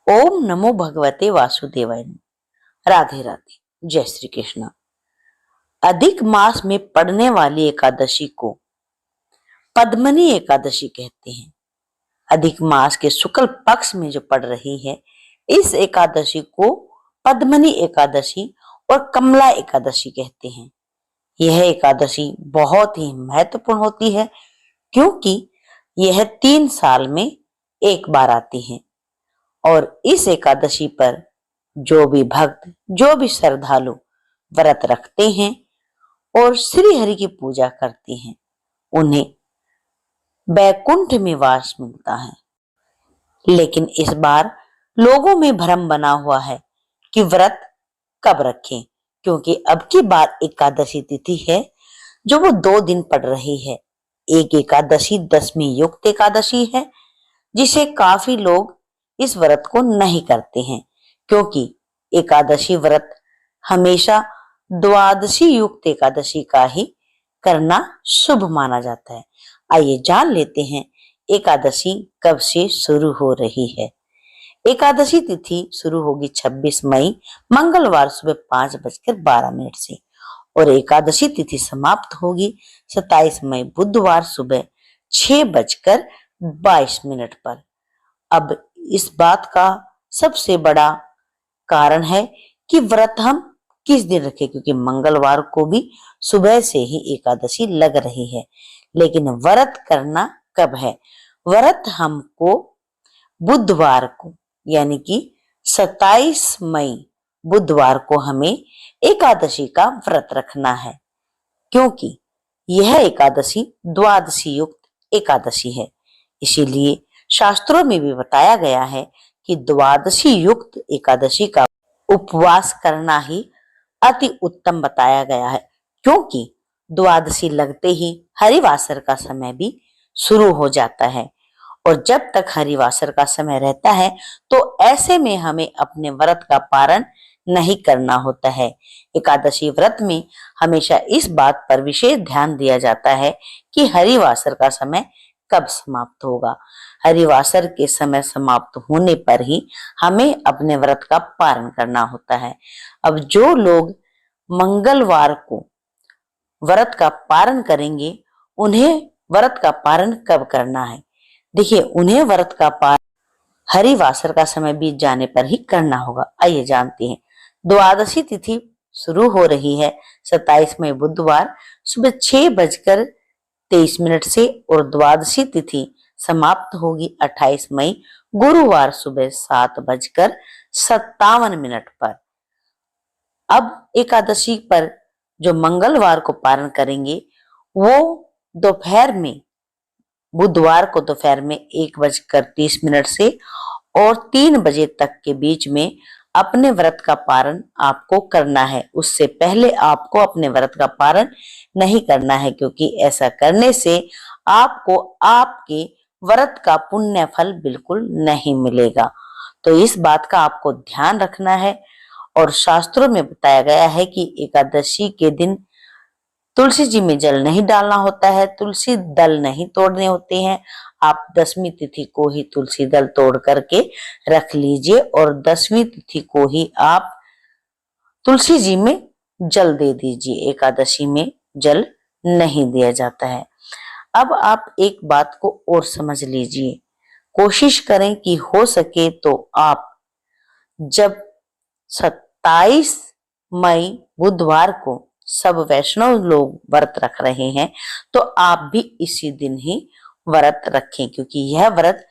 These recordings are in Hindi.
ओम नमो भगवते वासुदेवाय। राधे राधे। जय श्री कृष्ण। अधिक मास में पड़ने वाली एकादशी को पद्मनी एकादशी कहते हैं। अधिक मास के शुक्ल पक्ष में जो पड़ रही है, इस एकादशी को पद्मनी एकादशी और कमला एकादशी कहते हैं। यह एकादशी बहुत ही महत्वपूर्ण होती है, क्योंकि यह 3 साल में एक बार आती है। और इस एकादशी पर जो भी भक्त, जो भी श्रद्धालु व्रत रखते हैं और श्री हरि की पूजा करते हैं, उन्हें बैकुंठ में वास मिलता है। लेकिन इस बार लोगों में भ्रम बना हुआ है कि व्रत कब रखें, क्योंकि अब की बार एकादशी तिथि है जो वो 2 दिन पड़ रही है। एक एकादशी दशमी युक्त एकादशी है, जिसे काफी लोग इस व्रत को नहीं करते हैं, क्योंकि एकादशी व्रत हमेशा द्वादशी युक्त एकादशी का ही करना शुभ माना जाता है। आइए जान लेते हैं एकादशी कब से शुरू हो रही है। एकादशी तिथि शुरू होगी 26 मई मंगलवार सुबह 5:12 से और एकादशी तिथि समाप्त होगी 27 मई बुधवार सुबह 6:22 पर। अब इस बात का सबसे बड़ा कारण है कि व्रत हम किस दिन रखें, क्योंकि मंगलवार को भी सुबह से ही एकादशी लग रही है। लेकिन व्रत करना कब है? व्रत हमको बुधवार को, यानी कि 27 मई बुधवार को हमें एकादशी का व्रत रखना है, क्योंकि यह एकादशी द्वादशी युक्त एकादशी है। इसीलिए शास्त्रों में भी बताया गया है कि द्वादशी युक्त एकादशी का उपवास करना ही अति उत्तम बताया गया है, क्योंकि द्वादशी लगते ही हरिवासर का समय भी शुरू हो जाता है। और जब तक हरिवासर का समय रहता है, तो ऐसे में हमें अपने व्रत का पारण नहीं करना होता है। एकादशी व्रत में हमेशा इस बात पर विशेष ध्यान दिया जाता है कि हरिवासर का समय कब समाप्त होगा। हरिवासर के समय समाप्त होने पर ही हमें अपने व्रत का पारण करना होता है। अब जो लोग मंगलवार को व्रत का पारण करेंगे, उन्हें व्रत का पारण कब करना है? देखिए, उन्हें व्रत का पारण हरिवासर का समय बीत जाने पर ही करना होगा। आइए जानते हैं। द्वादशी तिथि शुरू हो रही है 27 मई बुधवार सुबह 6:23 से और द्वादशी तिथि समाप्त होगी 28 मई गुरुवार सुबह 7:57 पर। अब एकादशी पर जो मंगलवार को पारण करेंगे, वो दोपहर में, बुधवार को दोपहर में 1:30 से और 3 बजे तक के बीच में अपने व्रत का पारण आपको करना है। उससे पहले आपको अपने व्रत का पारण नहीं करना है, क्योंकि ऐसा करने से आपको आपके व्रत का पुण्य फल बिल्कुल नहीं मिलेगा। तो इस बात का आपको ध्यान रखना है। और शास्त्रों में बताया गया है कि एकादशी के दिन तुलसी जी में जल नहीं डालना होता है, तुलसी दल नहीं तोड़ने होते हैं। आप 10वीं तिथि को ही तुलसी दल तोड़ करके रख लीजिए और 10वीं तिथि को ही आप तुलसी जी में जल दे दीजिए। एकादशी में जल नहीं दिया जाता है। अब आप एक बात को और समझ लीजिए, कोशिश करें कि हो सके तो आप जब 27 मई बुधवार को सब वैष्णव लोग व्रत रख रहे हैं, तो आप भी इसी दिन ही व्रत रखें, क्योंकि यह व्रत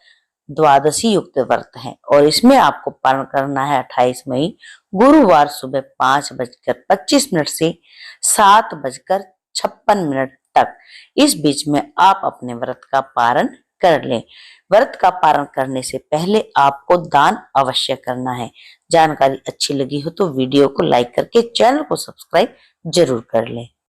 द्वादशी युक्त व्रत है और इसमें आपको पारण करना है 28 मई गुरुवार सुबह 5:25 से 7:56 तक। इस बीच में आप अपने व्रत का पारण कर लें। व्रत का पारण करने से पहले आपको दान अवश्य करना है। जानकारी अच्छी लगी हो तो वीडियो को लाइक करके चैनल को सब्सक्राइब जरूर कर लें।